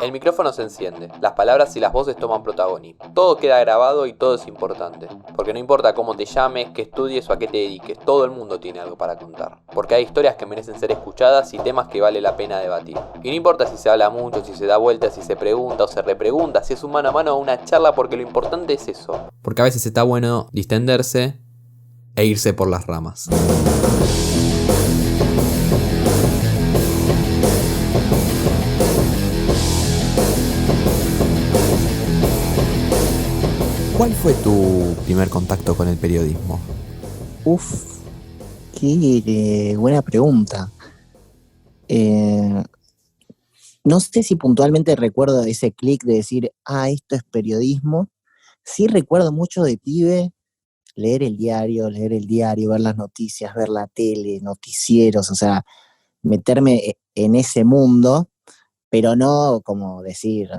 El micrófono se enciende, las palabras y las voces toman protagonismo. Todo queda grabado y todo es importante. Porque no importa cómo te llames, qué estudies o a qué te dediques, todo el mundo tiene algo para contar. Porque hay historias que merecen ser escuchadas y temas que vale la pena debatir. Y no importa si se habla mucho, si se da vueltas, si se pregunta o se repregunta, si es un mano a mano o una charla, porque lo importante es eso. Porque a veces está bueno distenderse e irse por las ramas. ¿Cuál fue tu primer contacto con el periodismo? Uf, qué buena pregunta. Eh, no sé si puntualmente recuerdo ese clic de decir, esto es periodismo. Sí recuerdo mucho de pibe leer el diario, ver las noticias, ver la tele, noticieros, o sea, meterme en ese mundo, pero no como decir,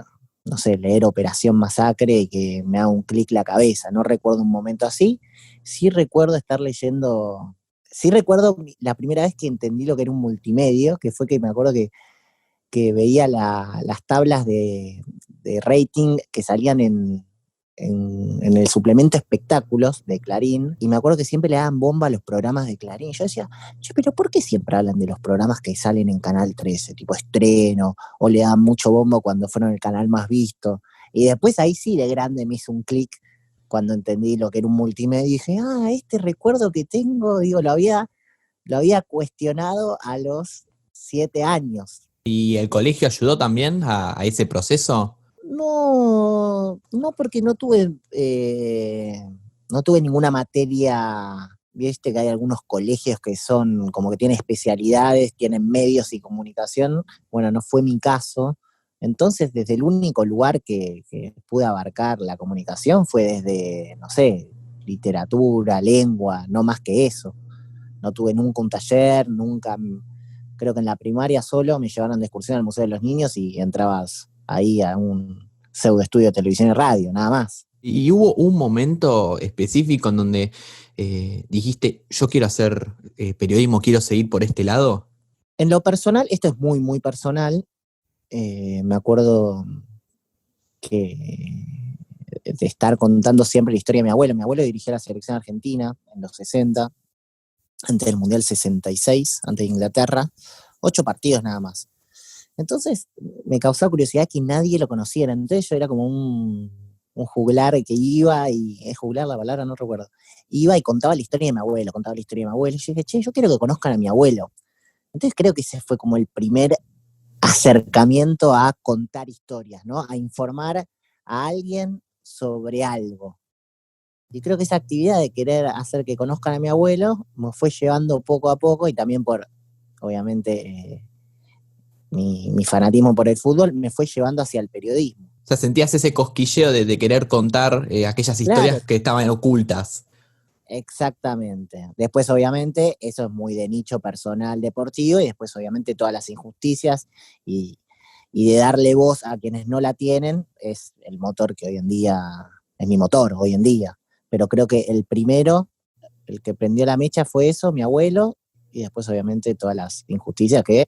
no sé, leer Operación Masacre y que me haga un clic la cabeza. No recuerdo un momento así. Sí recuerdo estar leyendo. Sí recuerdo la primera vez que entendí lo que era un multimedio, que fue que me acuerdo que veía las tablas de rating que salían en el suplemento espectáculos de Clarín, y me acuerdo que siempre le daban bomba a los programas de Clarín. Y yo decía, che, pero ¿por qué siempre hablan de los programas que salen en Canal 13, tipo estreno, o le dan mucho bombo cuando fueron el canal más visto? Y después ahí sí de grande me hizo un clic cuando entendí lo que era un multimedia y dije, este recuerdo que tengo, digo, lo había cuestionado a los 7 años. ¿Y el colegio ayudó también a ese proceso? No, no porque no tuve ninguna materia. Viste que hay algunos colegios que son como que tienen especialidades, tienen medios y comunicación. Bueno, no fue mi caso. Entonces, desde el único lugar que pude abarcar la comunicación fue desde, no sé, literatura, lengua, no más que eso. No tuve nunca un taller, nunca. Creo que en la primaria solo me llevaron de excursión al Museo de los Niños y entrabas ahí a un pseudo estudio de televisión y radio, nada más. ¿Y hubo un momento específico en donde dijiste, yo quiero hacer periodismo, quiero seguir por este lado? En lo personal, esto es muy, muy personal. Me acuerdo que de estar contando siempre la historia de mi abuelo. Mi abuelo dirigía la selección argentina en los 60, antes del Mundial 66, antes de Inglaterra. 8 partidos nada más. Entonces me causaba curiosidad que nadie lo conociera. Entonces yo era como un juglar que iba, y es juglar la palabra, no recuerdo. Iba y contaba la historia de mi abuelo, contaba la historia de mi abuelo. Y yo dije, che, yo quiero que conozcan a mi abuelo. Entonces creo que ese fue como el primer acercamiento a contar historias, ¿no? A informar a alguien sobre algo. Y creo que esa actividad de querer hacer que conozcan a mi abuelo me fue llevando poco a poco, y también por, obviamente, mi fanatismo por el fútbol me fue llevando hacia el periodismo. O sea, sentías ese cosquilleo de querer contar aquellas Claro, historias que estaban ocultas. exactamente. Después, obviamente, eso es muy de nicho personal deportivo, y después, obviamente, todas las injusticias y, y de darle voz a quienes no la tienen es el motor que hoy en día, es mi motor hoy en día. Pero creo que el primero, el que prendió la mecha fue eso, mi abuelo, y después, obviamente, todas las injusticias que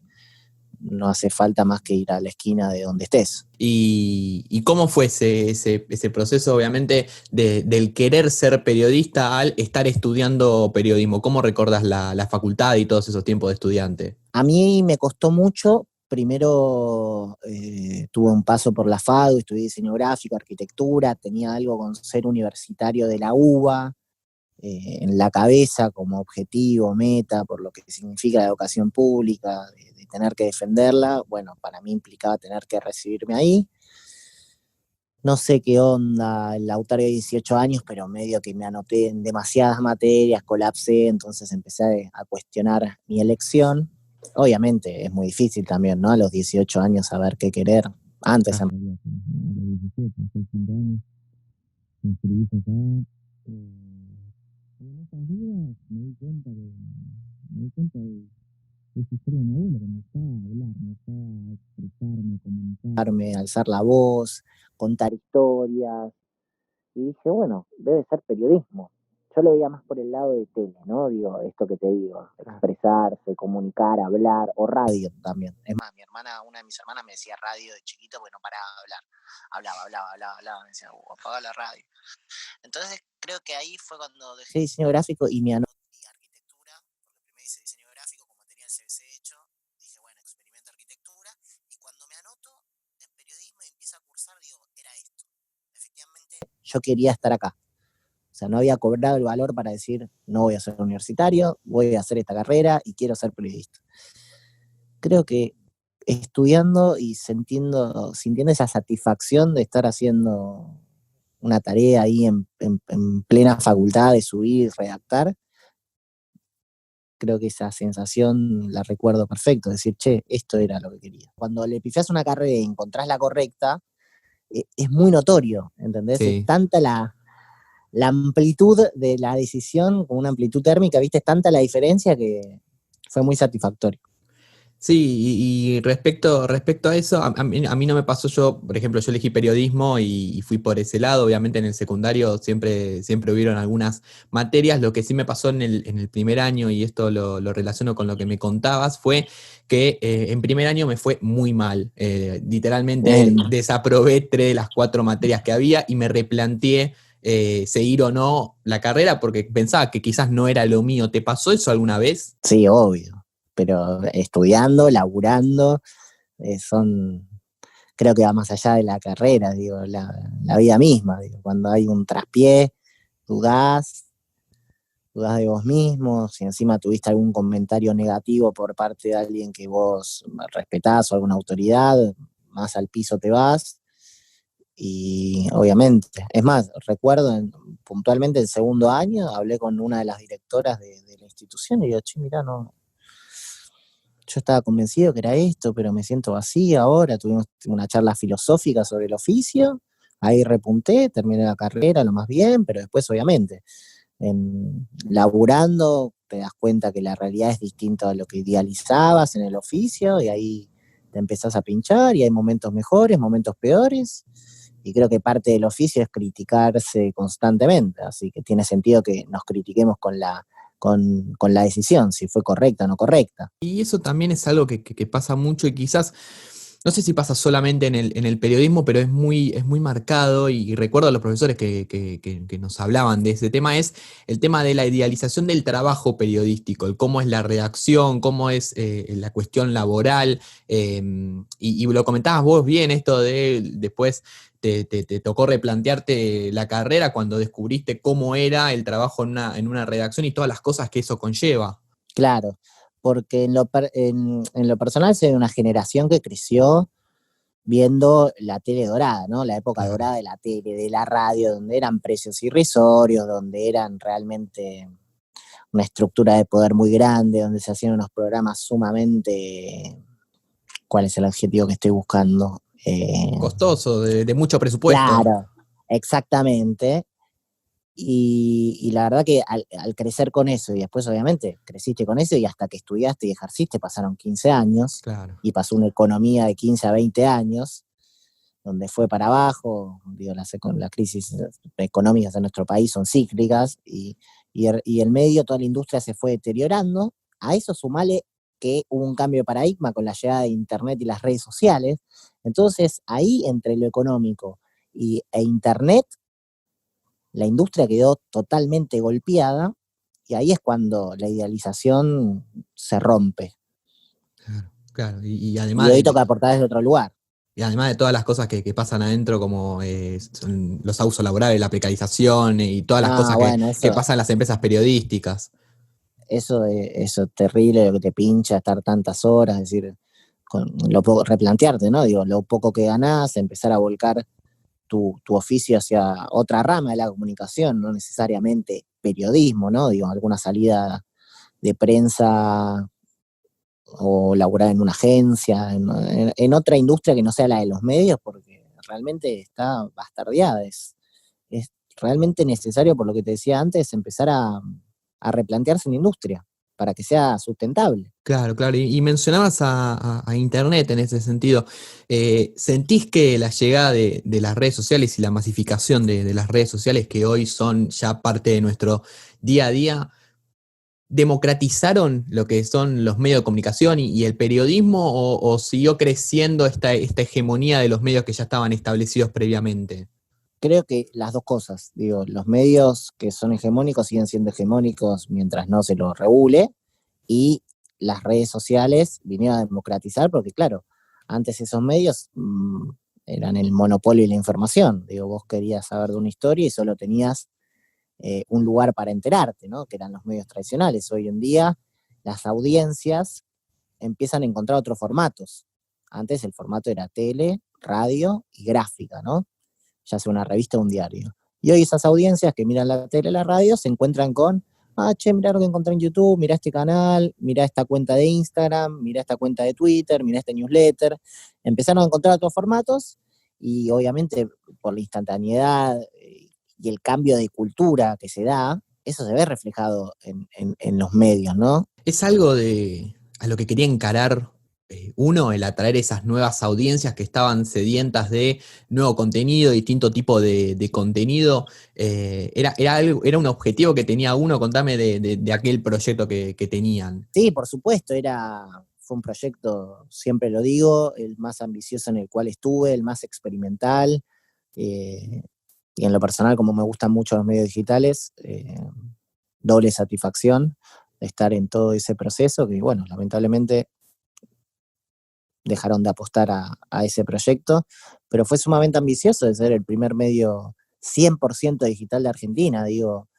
no hace falta más que ir a la esquina de donde estés. ¿Y cómo fue ese proceso, obviamente, del querer ser periodista al estar estudiando periodismo? ¿Cómo recordás la facultad y todos esos tiempos de estudiante? A mí me costó mucho. Primero tuve un paso por la FADU, estudié diseño gráfico, arquitectura, tenía algo con ser universitario de la UBA en la cabeza como objetivo, meta, por lo que significa la educación pública, de tener que defenderla. Bueno, para mí implicaba tener que recibirme ahí. No sé qué onda, el Lautaro de 18 años, pero medio que me anoté en demasiadas materias, colapsé, entonces empecé a cuestionar mi elección. Obviamente es muy difícil también, ¿no? A los 18 años saber qué querer. Antes, Ah. en realidad, a los 17, hace 5 años, me inscribiste acá. En esas dudas me di cuenta de esa historia de mi abuelo, que me gustaba hablar, me gustaba expresarme, comunicarme, alzar la voz, contar historias. Y dije, bueno, debe ser periodismo. yo lo veía más por el lado de tele, ¿no? Digo, esto que te digo, expresarse, comunicar, hablar, o radio también. Es más, una de mis hermanas me decía radio de chiquito porque no paraba de hablar. Hablaba, me decía, apaga la radio. Entonces creo que ahí fue cuando dejé diseño gráfico y me anoté arquitectura, porque primero hice diseño gráfico, como tenía el CBC hecho, dije, bueno, experimento arquitectura, y cuando me anoto en periodismo y empiezo a cursar, digo, era esto. Efectivamente, yo quería estar acá. O sea, no había cobrado el valor para decir, no voy a ser universitario, voy a hacer esta carrera y quiero ser periodista. Creo que estudiando y sintiendo esa satisfacción de estar haciendo una tarea ahí en plena facultad de subir, redactar, creo que esa sensación la recuerdo perfecto, decir, che, esto era lo que quería. Cuando le pifiás una carrera y encontrás la correcta, es muy notorio, ¿entendés? Sí. Es tanta la amplitud de la decisión, con una amplitud térmica, viste, es tanta la diferencia que fue muy satisfactorio. Sí, y respecto a eso, a mí no me pasó. Yo, por ejemplo, yo elegí periodismo y fui por ese lado. Obviamente en el secundario siempre hubieron algunas materias. Lo que sí me pasó en el primer año, y esto lo relaciono con lo que me contabas, fue que en primer año me fue muy mal. Literalmente desaprobé 3 de las 4 materias que había y me replanteé seguir o no la carrera porque pensaba que quizás no era lo mío. ¿Te pasó eso alguna vez? Sí, obvio. Pero estudiando, laburando, creo que va más allá de la carrera, digo, la vida misma, digo, cuando hay un traspié, dudás de vos mismo, si encima tuviste algún comentario negativo por parte de alguien que vos respetás o alguna autoridad, más al piso te vas, y obviamente, es más, recuerdo puntualmente el segundo año, hablé con una de las directoras de la institución y digo, che, mirá, no, yo estaba convencido que era esto, pero me siento vacía ahora. Tuvimos una charla filosófica sobre el oficio, ahí repunté, terminé la carrera lo más bien, pero después obviamente, laburando te das cuenta que la realidad es distinta a lo que idealizabas en el oficio y ahí te empezás a pinchar y hay momentos mejores, momentos peores. Y creo que parte del oficio es criticarse constantemente, así que tiene sentido que nos critiquemos con la decisión, si fue correcta o no correcta. Y eso también es algo que pasa mucho y quizás, no sé si pasa solamente en el periodismo, pero es muy marcado y recuerdo a los profesores que nos hablaban de ese tema, es el tema de la idealización del trabajo periodístico, el cómo es la redacción, cómo es la cuestión laboral, y lo comentabas vos bien, esto de después te tocó replantearte la carrera cuando descubriste cómo era el trabajo en una redacción y todas las cosas que eso conlleva. Claro, porque en lo personal soy de una generación que creció viendo la tele dorada, ¿no? La época dorada de la tele, de la radio, donde eran precios irrisorios, donde eran realmente una estructura de poder muy grande, donde se hacían unos programas sumamente, ¿cuál es el adjetivo que estoy buscando? Costoso, de mucho presupuesto. Claro, exactamente. Y la verdad que al crecer con eso, y después obviamente creciste con eso, y hasta que estudiaste y ejerciste pasaron 15 años, Claro. y pasó una economía de 15 a 20 años, donde fue para abajo, digo, las crisis económicas de nuestro país son cíclicas, y el medio, toda la industria se fue deteriorando. A eso sumale que hubo un cambio de paradigma con la llegada de Internet y las redes sociales. Entonces, ahí entre lo económico e Internet, la industria quedó totalmente golpeada y ahí es cuando la idealización se rompe. Claro, claro. Y hoy toca aportar desde otro lugar. Y además de todas las cosas que pasan adentro, como son los abusos laborales, la precarización y todas las cosas Bueno, que pasan en las empresas periodísticas. Eso es terrible, lo que te pincha, estar tantas horas, es decir, replantearte, ¿no? Digo, lo poco que ganás, empezar a volcar tu oficio hacia otra rama de la comunicación, no necesariamente periodismo, ¿no? Digo, alguna salida de prensa o laburar en una agencia, en otra industria que no sea la de los medios, porque realmente está bastardeada. Es realmente necesario, por lo que te decía antes, empezar a replantearse en la industria. para que sea sustentable. Claro, claro. Y mencionabas a Internet en ese sentido. ¿Sentís que la llegada de las redes sociales y la masificación de las redes sociales, que hoy son ya parte de nuestro día a día, democratizaron lo que son los medios de comunicación y el periodismo, o siguió creciendo esta hegemonía de los medios que ya estaban establecidos previamente? Creo que las dos cosas, digo, los medios que son hegemónicos siguen siendo hegemónicos mientras no se los regule, y las redes sociales vinieron a democratizar porque, claro, antes esos medios eran el monopolio de la información. Digo, vos querías saber de una historia y solo tenías un lugar para enterarte, ¿no? Que eran los medios tradicionales. Hoy en día las audiencias empiezan a encontrar otros formatos. Antes el formato era tele, radio y gráfica, ¿no? Ya sea una revista o un diario. Y hoy esas audiencias que miran la tele, la radio, se encuentran con, che, mirá lo que encontré en YouTube, mirá este canal, mirá esta cuenta de Instagram, mirá esta cuenta de Twitter, mirá este newsletter. Empezaron a encontrar otros formatos y obviamente por la instantaneidad y el cambio de cultura que se da, eso se ve reflejado en los medios, ¿no? Es algo a lo que quería encarar uno, el atraer esas nuevas audiencias que estaban sedientas de nuevo contenido, distinto tipo de contenido. Era un objetivo que tenía uno. Contame de aquel proyecto que tenían. Sí, por supuesto, fue un proyecto, siempre lo digo, el más ambicioso en el cual estuve, el más experimental, y en lo personal, como me gustan mucho los medios digitales, doble satisfacción de estar en todo ese proceso, que bueno, lamentablemente dejaron de apostar a ese proyecto, pero fue sumamente ambicioso de ser el primer medio 100% digital de Argentina, digo,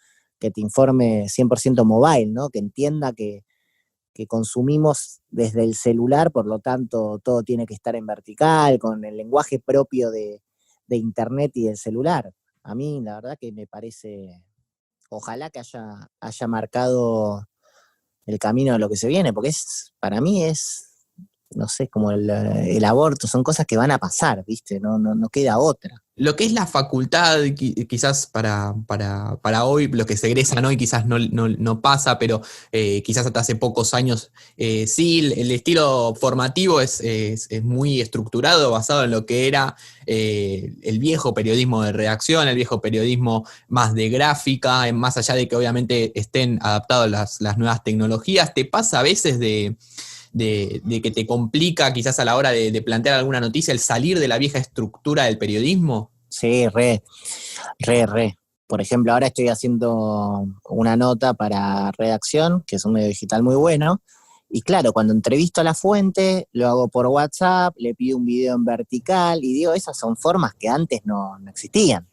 que te informe 100% mobile, ¿no? Que entienda que consumimos desde el celular, por lo tanto todo tiene que estar en vertical, con el lenguaje propio de internet y del celular. A mí la verdad que me parece, ojalá que haya marcado el camino de lo que se viene, porque para mí no sé, como el aborto, son cosas que van a pasar, ¿viste? No queda otra. Lo que es la facultad, quizás para hoy, lo que se egresan hoy quizás no pasa, pero quizás hasta hace pocos años sí, el estilo formativo es muy estructurado, basado en lo que era el viejo periodismo de redacción, el viejo periodismo más de gráfica, más allá de que obviamente estén adaptados las nuevas tecnologías. ¿Te pasa a veces de que te complica quizás a la hora de plantear alguna noticia el salir de la vieja estructura del periodismo? Sí, re. Por ejemplo, ahora estoy haciendo una nota para Redacción, que es un medio digital muy bueno, y claro, cuando entrevisto a la fuente, lo hago por WhatsApp, le pido un video en vertical, y digo, esas son formas que antes no existían.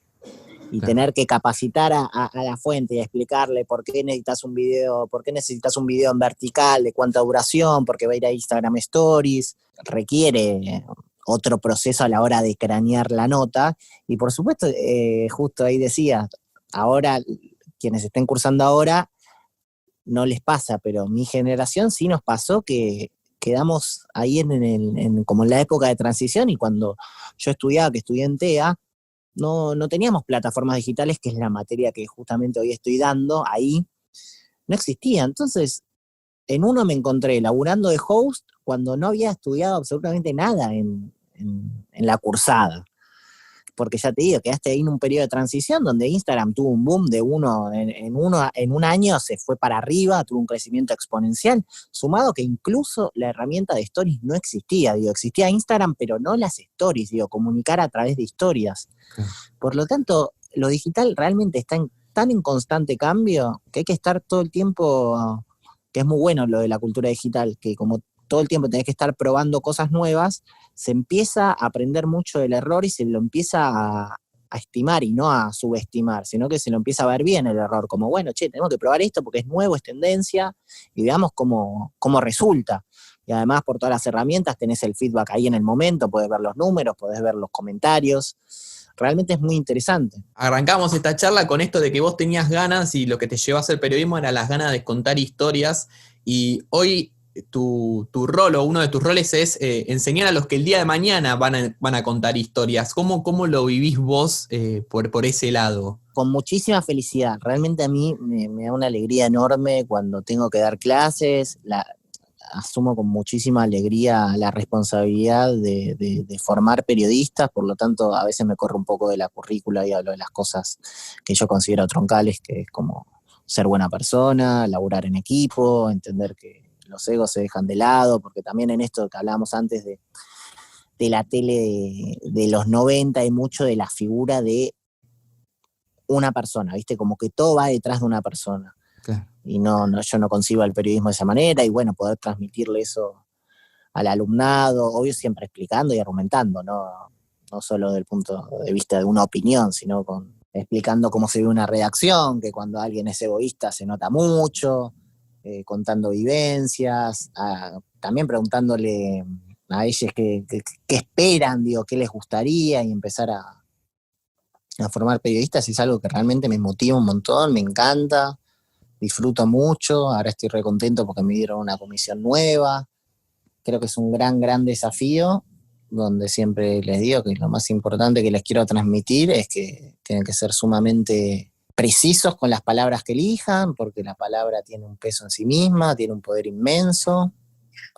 Y claro, tener que capacitar a la fuente y explicarle por qué necesitas un video en vertical, de cuánta duración, porque va a ir a Instagram Stories, requiere otro proceso a la hora de cranear la nota. Y por supuesto, justo ahí decía, ahora, quienes estén cursando ahora, no les pasa, pero mi generación sí nos pasó que quedamos ahí como en la época de transición, y cuando yo estudiaba, que estudié en TEA, no teníamos plataformas digitales, que es la materia que justamente hoy estoy dando, ahí no existía. Entonces, en uno me encontré laburando de host cuando no había estudiado absolutamente nada en la cursada. Porque ya te digo, quedaste ahí en un periodo de transición donde Instagram tuvo un boom de en un año se fue para arriba, tuvo un crecimiento exponencial, sumado que incluso la herramienta de stories no existía. Digo, existía Instagram, pero no las stories, digo, comunicar a través de historias. Por lo tanto, lo digital realmente está tan en constante cambio que hay que estar todo el tiempo, que es muy bueno lo de la cultura digital, que como todo el tiempo tenés que estar probando cosas nuevas, se empieza a aprender mucho del error y se lo empieza a estimar y no a subestimar, sino que se lo empieza a ver bien el error, como bueno, tenemos que probar esto porque es nuevo, es tendencia, y veamos cómo resulta. Y además por todas las herramientas tenés el feedback ahí en el momento, podés ver los números, podés ver los comentarios. Realmente es muy interesante. Arrancamos esta charla con esto de que vos tenías ganas y lo que te llevó a hacer periodismo era las ganas de contar historias, y hoy tu rol, o uno de tus roles, es enseñar a los que el día de mañana van a contar historias. ¿Cómo lo vivís vos por ese lado? con muchísima felicidad. Realmente a mí me da una alegría enorme cuando tengo que dar clases. Asumo con muchísima alegría la responsabilidad de formar periodistas, por lo tanto a veces me corro un poco de la currícula y hablo de las cosas que yo considero troncales, que es como ser buena persona, laburar en equipo, entender que los egos se dejan de lado, porque también en esto que hablábamos antes de la tele de los 90 hay mucho de la figura de una persona, ¿viste? Como que todo va detrás de una persona. Claro. Y yo no concibo el periodismo de esa manera, y bueno, poder transmitirle eso al alumnado, obvio siempre explicando y argumentando, no solo desde el punto de vista de una opinión, sino explicando cómo se ve una redacción, que cuando alguien es egoísta se nota mucho, contando vivencias, también preguntándole a ellos qué esperan, digo, qué les gustaría, y empezar a formar periodistas es algo que realmente me motiva un montón, me encanta, disfruto mucho. Ahora estoy re contento porque me dieron una comisión nueva. Creo que es un gran desafío, donde siempre les digo que lo más importante que les quiero transmitir es que tienen que ser sumamente precisos con las palabras que elijan, porque la palabra tiene un peso en sí misma, tiene un poder inmenso,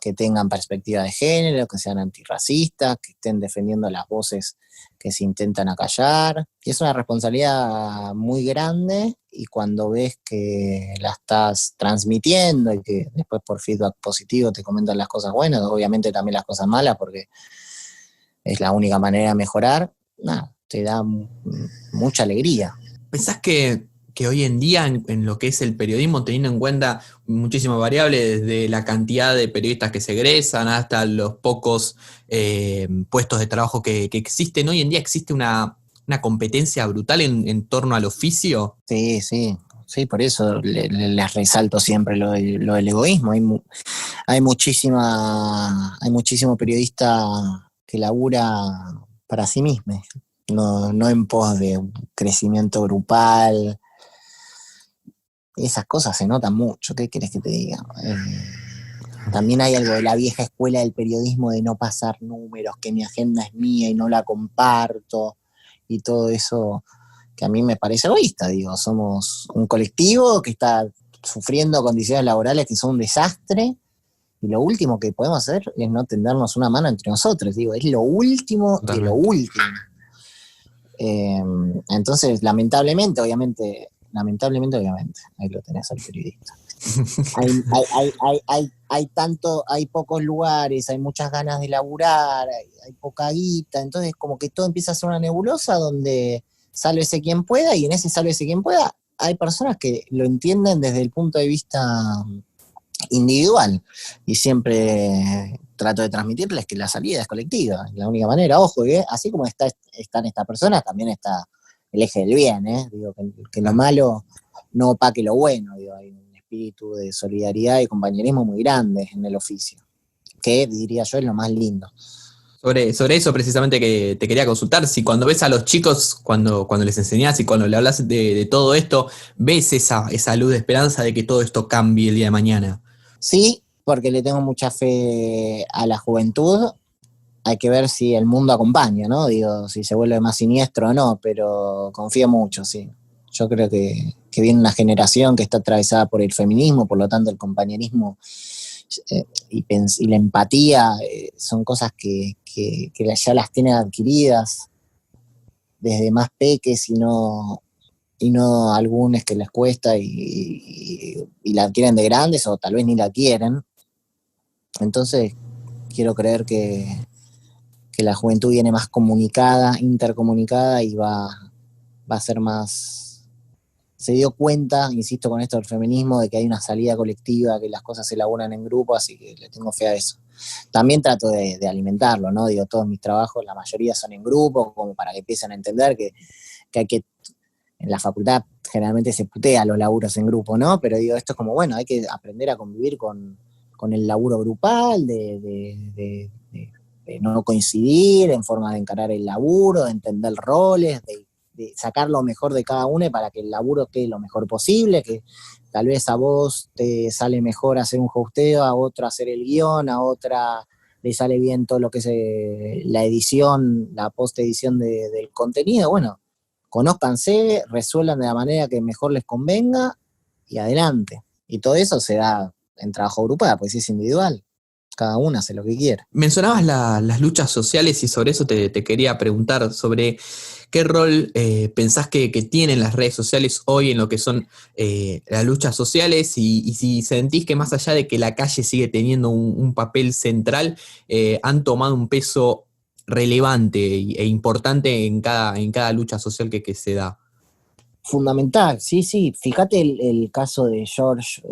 que tengan perspectiva de género, que sean antirracistas, que estén defendiendo las voces que se intentan acallar. Y es una responsabilidad muy grande, y cuando ves que la estás transmitiendo y que después por feedback positivo te comentan las cosas buenas, obviamente también las cosas malas, porque es la única manera de mejorar, nada, te da mucha alegría. ¿Pensás que hoy en día en lo que es el periodismo, teniendo en cuenta muchísimas variables, desde la cantidad de periodistas que se egresan hasta los pocos puestos de trabajo que existen, hoy en día existe una competencia brutal en torno al oficio? Sí, por eso les resalto siempre lo del egoísmo. Hay muchísimo periodista que labura para sí mismo, no en pos de un crecimiento grupal. Esas cosas se notan mucho, ¿qué querés que te diga? También hay algo de la vieja escuela del periodismo de no pasar números, que mi agenda es mía y no la comparto, y todo eso que a mí me parece egoísta. Digo, somos un colectivo que está sufriendo condiciones laborales que son un desastre, y lo último que podemos hacer es no tendernos una mano entre nosotros. Digo, es lo último de lo último. Entonces, lamentablemente, obviamente, ahí lo tenés al periodista. Hay pocos lugares, hay muchas ganas de laburar, hay poca guita, entonces como que todo empieza a ser una nebulosa donde sálvese quien pueda, y en ese sálvese quien pueda hay personas que lo entienden desde el punto de vista individual, y siempre trato de transmitirles que la salida es colectiva, es la única manera. Ojo, que así como están estas personas, también está el eje del bien, digo, que lo malo no opaque lo bueno. Digo, hay un espíritu de solidaridad y compañerismo muy grande en el oficio, que diría yo es lo más lindo. Sobre eso precisamente que te quería consultar, si cuando ves a los chicos, cuando les enseñás y cuando le hablas de todo esto, ves esa luz de esperanza de que todo esto cambie el día de mañana. Sí, porque le tengo mucha fe a la juventud. Hay que ver si el mundo acompaña, ¿no? Digo, si se vuelve más siniestro o no, pero confío mucho, sí. Yo creo que viene una generación que está atravesada por el feminismo, por lo tanto el compañerismo y la empatía son cosas que ya las tienen adquiridas desde más peques, y no a algunos que les cuesta y la adquieren de grandes, o tal vez ni la quieren. Entonces quiero creer que la juventud viene más comunicada, intercomunicada, y va a ser más... Se dio cuenta, insisto con esto del feminismo, de que hay una salida colectiva, que las cosas se elaboran en grupo, así que le tengo fe a eso. También trato de alimentarlo, ¿no? Digo, todos mis trabajos, la mayoría son en grupo, como para que empiecen a entender que hay que... En la facultad generalmente se putea los laburos en grupo, ¿no? Pero digo, esto es como, bueno, hay que aprender a convivir con el laburo grupal, de no coincidir en forma de encarar el laburo, de entender roles, de sacar lo mejor de cada uno para que el laburo quede lo mejor posible, que tal vez a vos te sale mejor hacer un hosteo, a otro hacer el guión, a otra le sale bien todo lo que es la edición, la post-edición del contenido. Bueno, conózcanse, resuelvan de la manera que mejor les convenga y adelante. Y todo eso se da en trabajo grupal, pues es individual. Cada uno hace lo que quiere. Mencionabas las luchas sociales y sobre eso te quería preguntar sobre qué rol pensás que tienen las redes sociales hoy en lo que son las luchas sociales y si sentís que más allá de que la calle sigue teniendo un papel central, han tomado un peso relevante e importante en cada lucha social que se da. Fundamental, sí. Fíjate el caso de George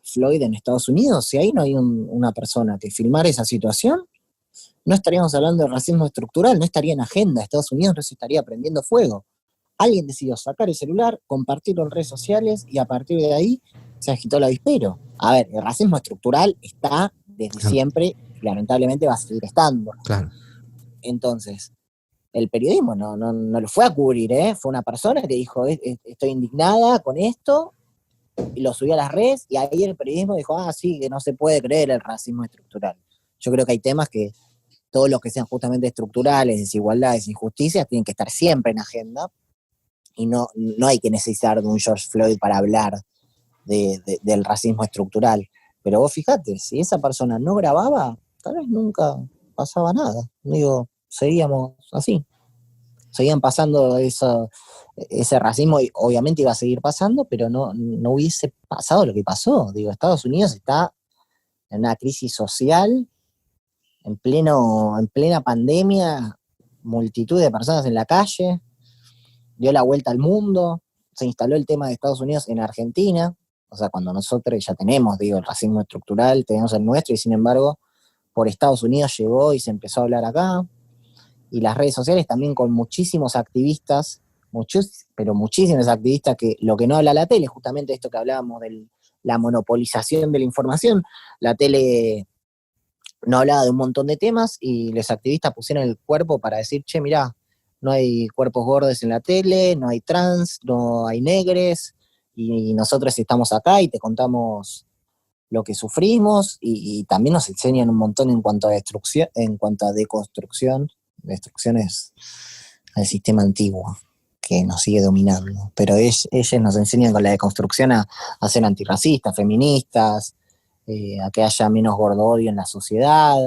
Floyd en Estados Unidos. Si ahí no hay una persona que filmara esa situación, no estaríamos hablando de racismo estructural, no estaría en agenda. Estados Unidos no se estaría prendiendo fuego. Alguien decidió sacar el celular, compartirlo en redes sociales y a partir de ahí se agitó el avispero. A ver, el racismo estructural está desde siempre y lamentablemente va a seguir estando. Claro. Entonces, el periodismo no lo fue a cubrir, fue una persona que dijo, estoy indignada con esto, y lo subió a las redes, y ahí el periodismo dijo, sí, que no se puede creer el racismo estructural. Yo creo que hay temas que todos los que sean justamente estructurales, desigualdades, injusticias, tienen que estar siempre en agenda, y no hay que necesitar de un George Floyd para hablar del racismo estructural. Pero vos fijate, si esa persona no grababa, tal vez nunca pasaba nada. Digo, seguíamos así. Seguían pasando ese racismo, y obviamente iba a seguir pasando, pero no hubiese pasado lo que pasó. Digo, Estados Unidos está en una crisis social, en plena pandemia, multitud de personas en la calle, dio la vuelta al mundo, se instaló el tema de Estados Unidos en Argentina, o sea, cuando nosotros ya tenemos, el racismo estructural, tenemos el nuestro, y sin embargo, por Estados Unidos llegó y se empezó a hablar acá. Y las redes sociales también con muchísimos activistas, pero muchísimos activistas, que lo que no habla la tele, justamente esto que hablábamos de la monopolización de la información, la tele no hablaba de un montón de temas y los activistas pusieron el cuerpo para decir, che, mirá, no hay cuerpos gordos en la tele, no hay trans, no hay negres, y nosotros estamos acá y te contamos lo que sufrimos, y también nos enseñan un montón en cuanto a destrucción, en cuanto a deconstrucción. Destrucción es al sistema antiguo que nos sigue dominando, pero ellos nos enseñan con la deconstrucción a ser antirracistas, feministas, a que haya menos gordo odio en la sociedad.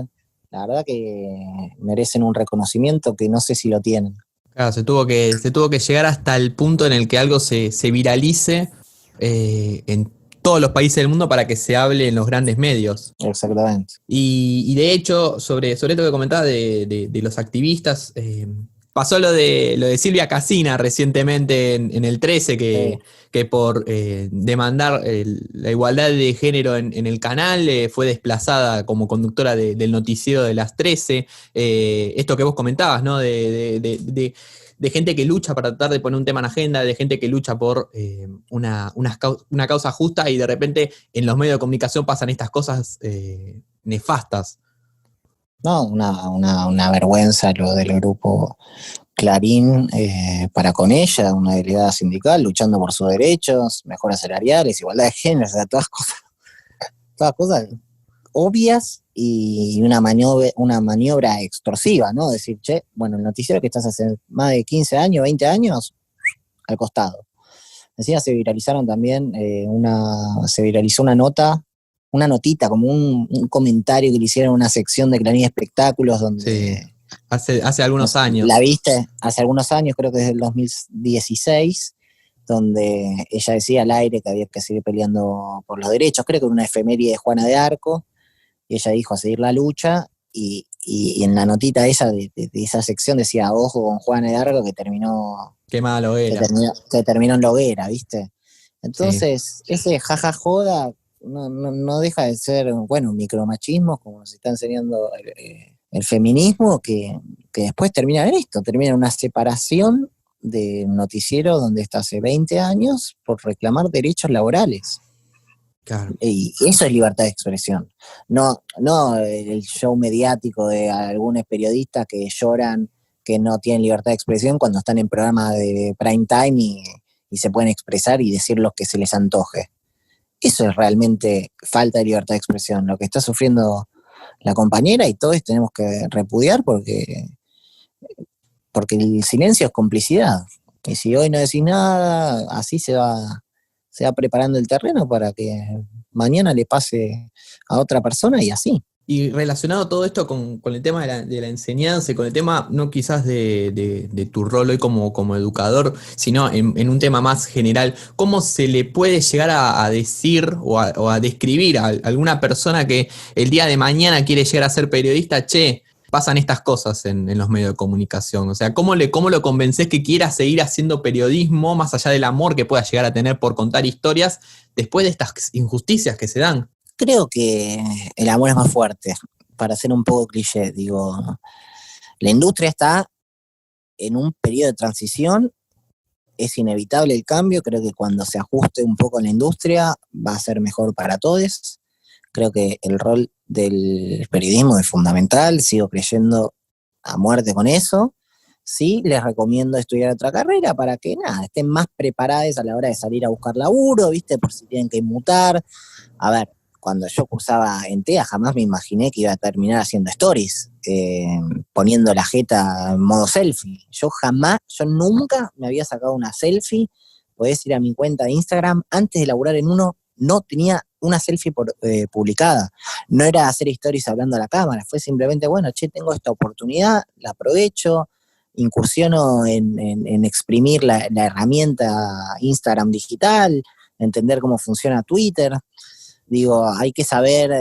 La verdad que merecen un reconocimiento que no sé si lo tienen. Claro, se tuvo que llegar hasta el punto en el que algo se viralice en todos los países del mundo para que se hable en los grandes medios. Exactamente. Y de hecho, sobre esto que comentabas de los activistas, pasó lo de Silvia Casina recientemente en el 13, que por demandar la igualdad de género en el canal fue desplazada como conductora del noticiero de las 13. Esto que vos comentabas, ¿no? De gente que lucha para tratar de poner un tema en agenda, de gente que lucha por una causa justa, y de repente en los medios de comunicación pasan estas cosas nefastas. No, una vergüenza lo del grupo Clarín para con ella, una delegada sindical luchando por sus derechos, mejoras salariales, igualdad de género, o sea, todas cosas obvias, y una maniobra extorsiva, ¿no? Decir, che, bueno, el noticiero que estás hace más de 15 años, 20 años, al costado. Encima se viralizaron también, se viralizó una notita, como un comentario que le hicieron en una sección de Clarín Espectáculos, donde... Sí. Hace algunos años. La viste hace algunos años, creo que desde el 2016, donde ella decía al aire que había que seguir peleando por los derechos, creo que era una efeméride de Juana de Arco, y ella dijo a seguir la lucha, y en la notita esa de esa sección decía, ojo con Juana de Arco, que terminó... Qué malo era. Que terminó en la hoguera, ¿viste? Entonces, sí. Ese jaja joda no deja de ser, bueno, un micromachismo, como nos está enseñando el feminismo, que después termina en esto, termina en una separación de noticiero donde está hace 20 años por reclamar derechos laborales. Claro. Y eso es libertad de expresión. No el show mediático de algunos periodistas que lloran que no tienen libertad de expresión cuando están en programas de prime time y se pueden expresar y decir lo que se les antoje. Eso es realmente falta de libertad de expresión. Lo que está sufriendo la compañera y todos tenemos que repudiar porque el silencio es complicidad. Y si hoy no decís nada, así se va preparando el terreno para que mañana le pase a otra persona y así. Y relacionado todo esto con el tema de la enseñanza y con el tema, no quizás de tu rol hoy como educador, sino en un tema más general, ¿cómo se le puede llegar a decir o a describir a alguna persona que el día de mañana quiere llegar a ser periodista? Che, pasan estas cosas en los medios de comunicación. O sea, ¿cómo lo convences que quiera seguir haciendo periodismo más allá del amor que pueda llegar a tener por contar historias después de estas injusticias que se dan? Creo que el amor es más fuerte, para ser un poco cliché, digo, la industria está en un periodo de transición, es inevitable el cambio, creo que cuando se ajuste un poco la industria va a ser mejor para todos, creo que el rol del periodismo es fundamental, sigo creyendo a muerte con eso, sí, les recomiendo estudiar otra carrera para que nada, estén más preparados a la hora de salir a buscar laburo, ¿viste? Por si tienen que mutar. A ver, cuando yo cursaba en TEA jamás me imaginé que iba a terminar haciendo stories, poniendo la jeta en modo selfie. Yo nunca me había sacado una selfie. Podés ir a mi cuenta de Instagram, antes de laburar en uno, no tenía una selfie publicada. No era hacer stories hablando a la cámara, fue simplemente, bueno, che, tengo esta oportunidad, la aprovecho, incursiono en exprimir la herramienta Instagram digital, entender cómo funciona Twitter. Digo, hay que saber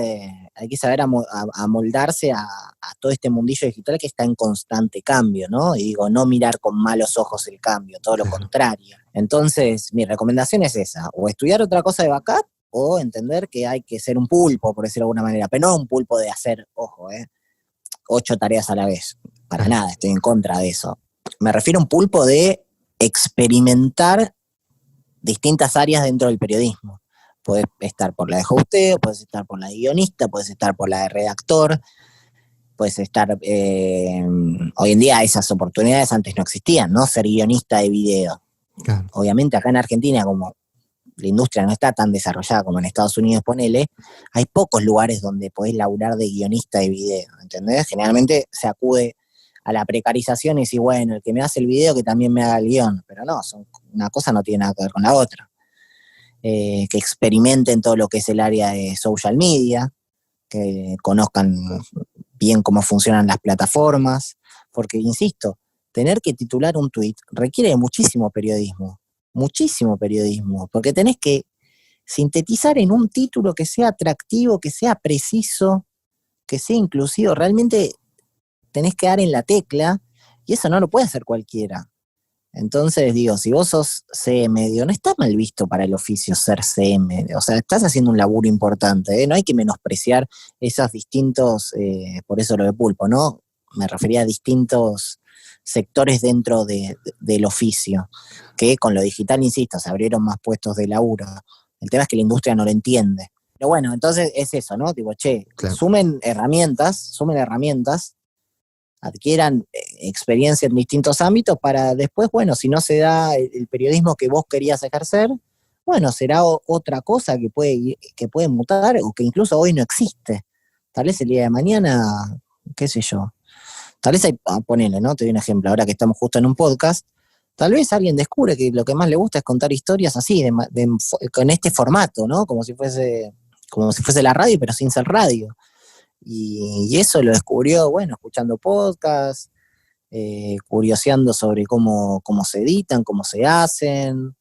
amoldarse a todo este mundillo digital que está en constante cambio, ¿no? Y digo, no mirar con malos ojos el cambio, todo lo contrario. Entonces, mi recomendación es esa, o estudiar otra cosa de backup, o entender que hay que ser un pulpo, por decirlo de alguna manera, pero no un pulpo de hacer, ojo, 8 tareas a la vez. Para nada, estoy en contra de eso. Me refiero a un pulpo de experimentar distintas áreas dentro del periodismo. Puedes estar por la de hosteo, puedes estar por la de guionista, puedes estar por la de redactor, puedes estar... hoy en día esas oportunidades antes no existían, ¿no? Ser guionista de video. Claro. Obviamente acá en Argentina, como la industria no está tan desarrollada como en Estados Unidos, ponele, hay pocos lugares donde podés laburar de guionista de video, ¿entendés? Generalmente se acude a la precarización y decir, bueno, el que me hace el video que también me haga el guión, pero no, una cosa no tiene nada que ver con la otra. Que experimenten todo lo que es el área de social media, que conozcan bien cómo funcionan las plataformas, porque, insisto, tener que titular un tweet requiere muchísimo periodismo, porque tenés que sintetizar en un título que sea atractivo, que sea preciso, que sea inclusivo, realmente tenés que dar en la tecla, y eso no lo puede hacer cualquiera. Entonces, digo, si vos sos CM, digo, no está mal visto para el oficio ser CM, o sea, estás haciendo un laburo importante, no hay que menospreciar esos distintos, por eso lo de pulpo, ¿no? Me refería a distintos sectores dentro del oficio, que con lo digital, insisto, se abrieron más puestos de laburo. El tema es que la industria no lo entiende. Pero bueno, entonces es eso, ¿no? Tipo, che, claro. sumen herramientas, adquieran experiencia en distintos ámbitos para después, bueno, si no se da el periodismo que vos querías ejercer, bueno, será otra cosa que puede mutar o que incluso hoy no existe. Tal vez el día de mañana, qué sé yo, tal vez ponele, ¿no? Te doy un ejemplo, ahora que estamos justo en un podcast, tal vez alguien descubre que lo que más le gusta es contar historias así, con este formato, ¿no? Como si fuese la radio, pero sin ser radio. Y eso lo descubrió, bueno, escuchando podcasts, curioseando sobre cómo se editan, cómo se hacen.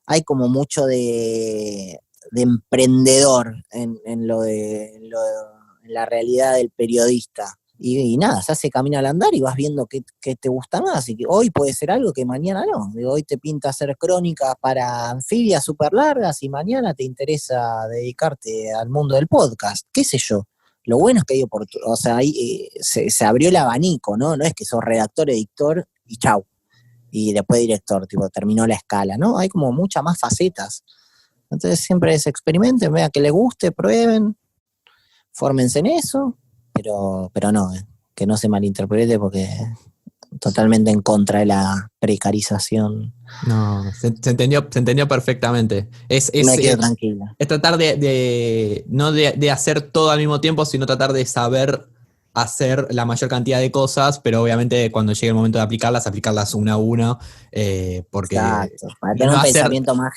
Hay como mucho de emprendedor en la realidad del periodista. Y nada, se hace camino al andar y vas viendo qué te gusta más. Y que hoy puede ser algo que mañana no. Digo, hoy te pinta hacer crónicas para anfibias súper largas y mañana te interesa dedicarte al mundo del podcast. ¿Qué sé yo? Lo bueno es que hay o sea, ahí se abrió el abanico, ¿no? No es que sos redactor, editor y chau. Y después director, tipo, terminó la escala, ¿no? Hay como muchas más facetas. Entonces siempre se experimenten, vean que les guste, prueben, fórmense en eso, pero no, que no se malinterprete porque totalmente en contra de la precarización. No, se entendió perfectamente. Me quedo tranquila. Es tratar no de hacer todo al mismo tiempo, sino tratar de saber hacer la mayor cantidad de cosas, pero obviamente cuando llegue el momento de aplicarlas una a una, porque Exacto, para tener no un hacer, pensamiento más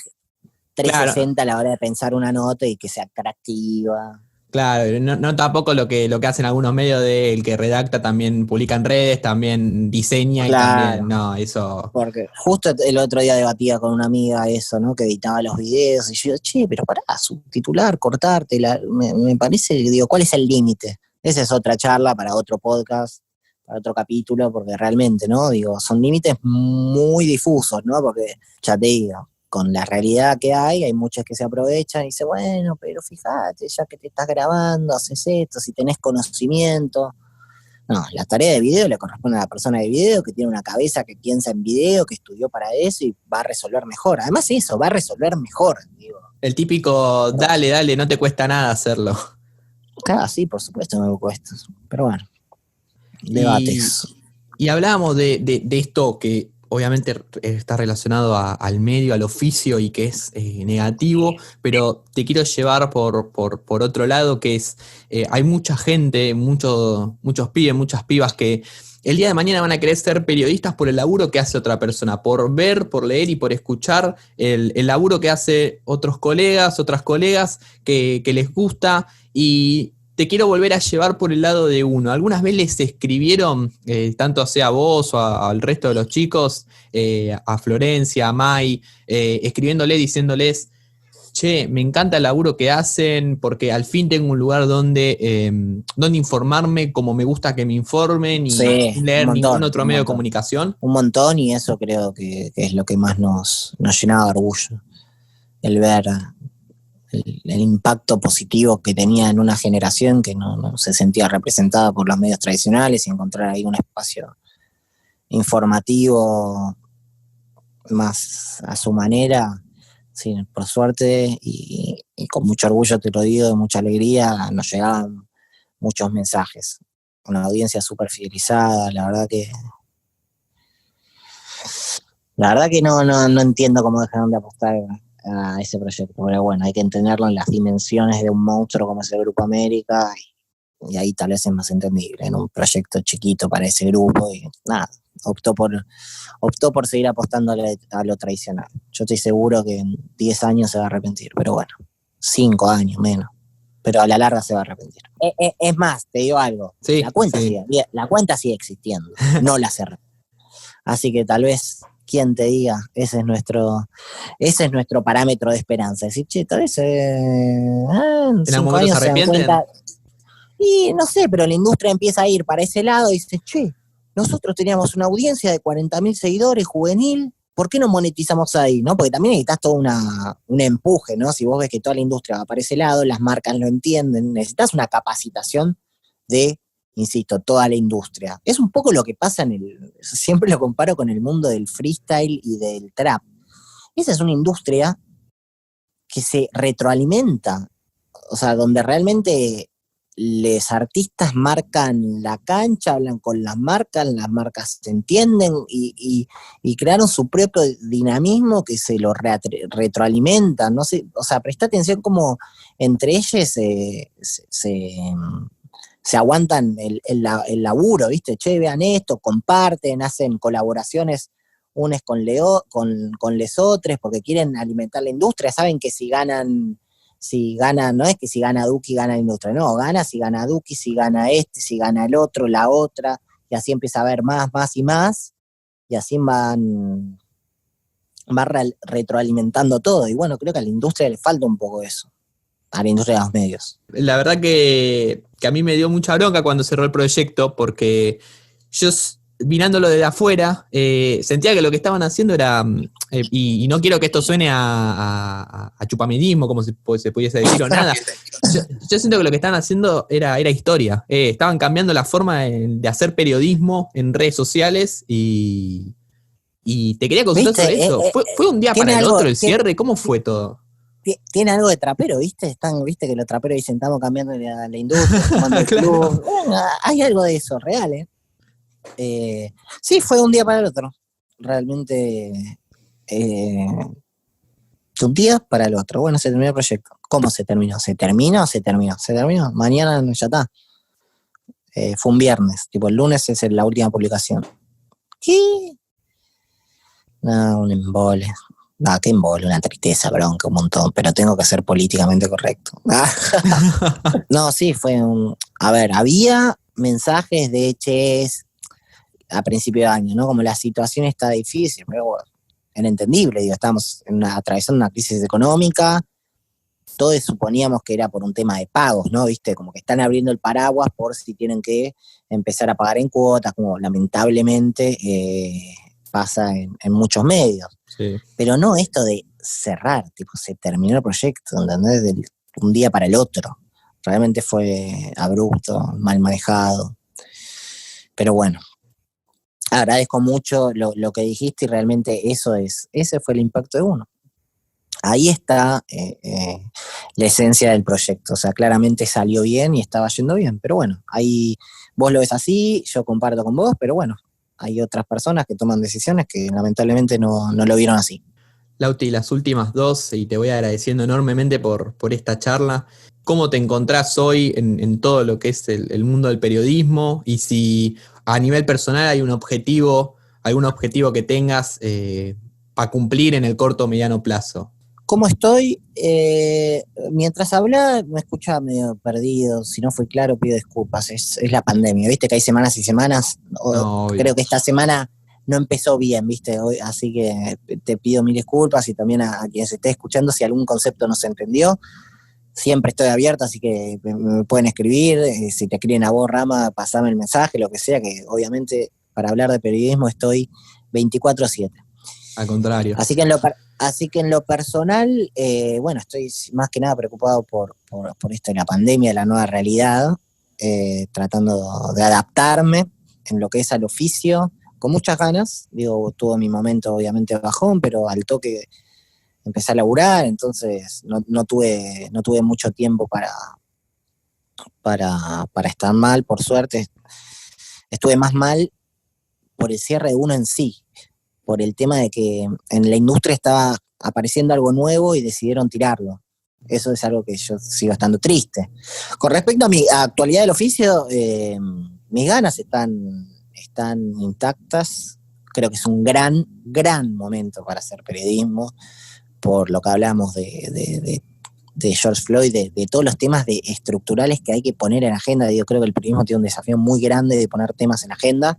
claro, 360 a la hora de pensar una nota y que sea atractiva. claro, no tampoco lo que hacen algunos medios de el que redacta también publica en redes, también diseña y también, Claro, no, eso, porque justo el otro día debatía con una amiga eso, ¿no? Que editaba los videos y yo digo, che, pero pará, subtitular, cortártela, me parece, digo, ¿cuál es el límite? Esa es otra charla para otro podcast, para otro capítulo, porque realmente, ¿no? Digo, son límites muy difusos, ¿no? Porque, ya te digo, con la realidad que hay muchos que se aprovechan y dicen, bueno, pero fíjate, ya que te estás grabando, haces esto, si tenés conocimiento. No, la tarea de video le corresponde a la persona de video que tiene una cabeza que piensa en video, que estudió para eso y va a resolver mejor. Además eso, va a resolver mejor, digo. el típico, Pero, dale, no te cuesta nada hacerlo. claro, sí, por supuesto me cuesta. Pero bueno, Y, debates. y hablábamos de esto que obviamente está relacionado al medio, al oficio y que es negativo, pero te quiero llevar por otro lado, que es, hay mucha gente, muchos pibes, muchas pibas que el día de mañana van a querer ser periodistas por el laburo que hace otra persona, por ver, por leer y por escuchar el laburo que hace otros colegas, otras colegas que les gusta. Y te quiero volver a llevar por el lado de uno. ¿Algunas veces les escribieron, tanto sea a vos o al resto de los chicos, a Florencia, a Mai, escribiéndole, diciéndoles, che, me encanta el laburo que hacen porque al fin tengo un lugar donde informarme como me gusta que me informen y Sí, sin un leer ningún montón, otro un medio de montón. comunicación? Un montón y eso creo que es lo que más nos llenaba de orgullo. El ver el impacto positivo que tenía en una generación que no se sentía representada por los medios tradicionales y encontrar ahí un espacio informativo más a su manera, sí, por suerte y con mucho orgullo te lo digo, de mucha alegría, nos llegaban muchos mensajes. Una audiencia súper fidelizada, la verdad que no entiendo cómo dejaron de apostar a ese proyecto, pero bueno, hay que entenderlo en las dimensiones de un monstruo como es el Grupo América y ahí tal vez es más entendible, en un proyecto chiquito para ese grupo y nada, optó por seguir apostando a lo tradicional. Yo estoy seguro que en 10 años se va a arrepentir, pero bueno, 5 años menos, pero a la larga se va a arrepentir. Es más, te digo algo, Sí, sí. la cuenta sigue existiendo, no la cerré. Así que tal vez, quien te diga, ese es nuestro parámetro de esperanza. Decir, che, tal vez en ¿En algún 5 momento se años se dan arrepienten? cuenta. Y no sé, pero la industria empieza a ir para ese lado y dice, che, nosotros teníamos una audiencia de 40.000 seguidores juvenil, ¿por qué no monetizamos ahí? ¿No? Porque también necesitas todo un empuje, ¿no? Si vos ves que toda la industria va para ese lado, las marcas lo entienden, necesitas una capacitación de, insisto, toda la industria. Es un poco lo que pasa siempre lo comparo con el mundo del freestyle y del trap. Esa es una industria que se retroalimenta, o sea, donde realmente los artistas marcan la cancha, hablan con las marcas se entienden y crearon su propio dinamismo que se lo retroalimenta, no sé, o sea, presta atención como entre ellos se aguantan el laburo, ¿viste? Che, vean esto, comparten, hacen colaboraciones unes con les otros, porque quieren alimentar la industria, saben que si ganan, no es que si gana Duki gana la industria, no, gana si gana Duki, si gana si gana el otro, la otra, y así empieza a haber más y más, y así va retroalimentando todo, y bueno, creo que a la industria le falta un poco eso, a la industria de los medios. La verdad que a mí me dio mucha bronca cuando cerró el proyecto porque yo mirándolo desde afuera sentía que lo que estaban haciendo era, y no quiero que esto suene a chupamedismo como se pudiese decir o nada, yo siento que lo que estaban haciendo era historia, estaban cambiando la forma de hacer periodismo en redes sociales y te quería consultar ¿Viste? sobre eso. ¿Fue un día para Tiene el algo, otro el cierre? ¿Cómo fue todo? tiene algo de trapero, ¿viste? Viste que los traperos dicen, estamos cambiando la industria, tomando el Claro. club. Hay algo de eso, real, ¿eh? Sí, fue un día para el otro. Realmente, de un día para el otro. Bueno, se terminó el proyecto. ¿Cómo se terminó? ¿Se terminó? ¿Se terminó? ¿Se terminó? Mañana ya está. Fue un viernes, tipo el lunes es la última publicación. ¿Qué? No, un embole. No, qué embole, una tristeza, bronca, un montón, pero tengo que ser políticamente correcto. No, sí, A ver, había mensajes de ches a principio de año, ¿no? Como la situación está difícil, pero bueno, era entendible, digo, estamos atravesando una crisis económica, todos suponíamos que era por un tema de pagos, ¿no? ¿Viste? Como que están abriendo el paraguas por si tienen que empezar a pagar en cuotas, como lamentablemente pasa en muchos medios. Sí. Pero no esto de cerrar, tipo, se terminó el proyecto, ¿entendés? De un día para el otro. Realmente fue abrupto, mal manejado. Pero bueno, agradezco mucho lo que dijiste y realmente ese fue el impacto de uno. Ahí está la esencia del proyecto, o sea, claramente salió bien y estaba yendo bien, pero bueno, ahí vos lo ves así, yo comparto con vos, pero bueno, hay otras personas que toman decisiones que lamentablemente no lo vieron así. Lauti, las últimas dos, y te voy agradeciendo enormemente por esta charla. ¿Cómo te encontrás hoy en todo lo que es el mundo del periodismo? Y si a nivel personal hay algún objetivo que tengas para cumplir en el corto o mediano plazo. ¿Cómo estoy? Mientras hablaba me escuchaba medio perdido, si no fue claro pido disculpas, es la pandemia, viste que hay semanas y semanas, No, creo que esta semana no empezó bien, viste, hoy, así que te pido mil disculpas y también a quien se esté escuchando si algún concepto no se entendió, siempre estoy abierto, así que me pueden escribir, si te escriben a vos Rama, pasame el mensaje, lo que sea, que obviamente para hablar de periodismo estoy 24/7. Al contrario. Así que en lo personal, bueno, estoy más que nada preocupado por esto de la pandemia, la nueva realidad, tratando de adaptarme en lo que es al oficio, con muchas ganas. Digo, tuve mi momento obviamente bajón, pero al toque empecé a laburar, entonces no tuve mucho tiempo para estar mal, por suerte. Estuve más mal por el cierre de uno en sí, por el tema de que en la industria estaba apareciendo algo nuevo y decidieron tirarlo. Eso es algo que yo sigo estando triste. Con respecto a mi actualidad del oficio, mis ganas están intactas. Creo que es un gran momento para hacer periodismo, por lo que hablamos de George Floyd, de todos los temas estructurales que hay que poner en agenda. Yo creo que el periodismo tiene un desafío muy grande de poner temas en agenda,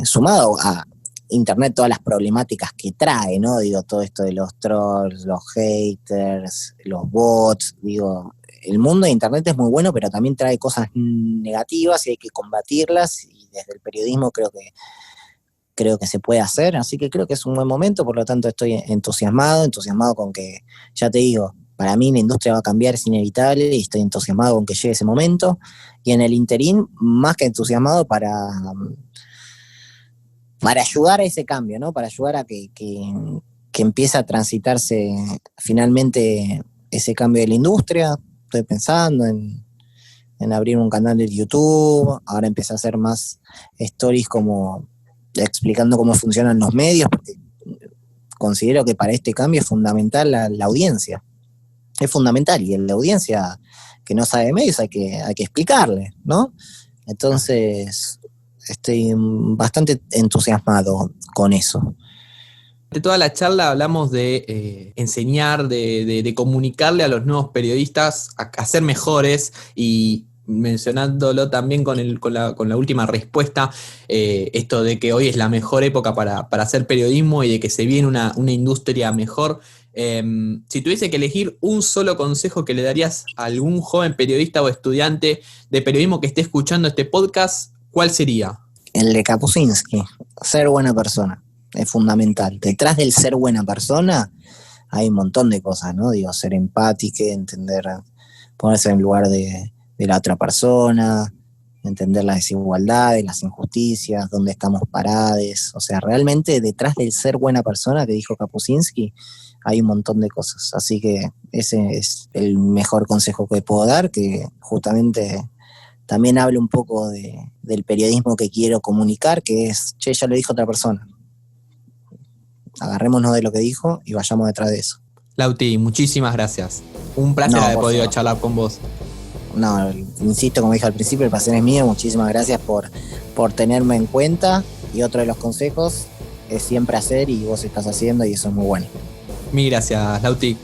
sumado a Internet, todas las problemáticas que trae, ¿no? Digo, todo esto de los trolls, los haters, los bots, digo, el mundo de Internet es muy bueno, pero también trae cosas negativas y hay que combatirlas, y desde el periodismo creo que se puede hacer, así que creo que es un buen momento, por lo tanto estoy entusiasmado con que, ya te digo, para mí la industria va a cambiar, es inevitable, y estoy entusiasmado con que llegue ese momento, y en el interín, más que entusiasmado para ayudar a ese cambio, ¿no? Para ayudar a que empiece a transitarse finalmente ese cambio de la industria. Estoy pensando en abrir un canal de YouTube, ahora empecé a hacer más stories como explicando cómo funcionan los medios, porque considero que para este cambio es fundamental la audiencia. Es fundamental, y la audiencia que no sabe de medios hay que explicarle, ¿no? Entonces estoy bastante entusiasmado con eso. De toda la charla hablamos de enseñar, de comunicarle a los nuevos periodistas a ser mejores, y mencionándolo también con la última respuesta, esto de que hoy es la mejor época para hacer periodismo y de que se viene una industria mejor. Si tuviese que elegir un solo consejo que le darías a algún joven periodista o estudiante de periodismo que esté escuchando este podcast, ¿cuál sería? El de Kapuscinski, ser buena persona, es fundamental. Detrás del ser buena persona hay un montón de cosas, ¿no? Digo, ser empático, entender, ponerse en el lugar de la otra persona, entender las desigualdades, las injusticias, dónde estamos parados. O sea, realmente detrás del ser buena persona que dijo Kapuscinski hay un montón de cosas. Así que ese es el mejor consejo que puedo dar, que justamente también habla un poco del periodismo que quiero comunicar, que es, ya lo dijo otra persona. Agarrémonos de lo que dijo y vayamos detrás de eso. Lauti, muchísimas gracias. Un placer haber podido charlar con vos. no, insisto, como dije al principio, el placer es mío. Muchísimas gracias por tenerme en cuenta. Y otro de los consejos es siempre hacer, y vos estás haciendo, y eso es muy bueno. Mil gracias, Lauti.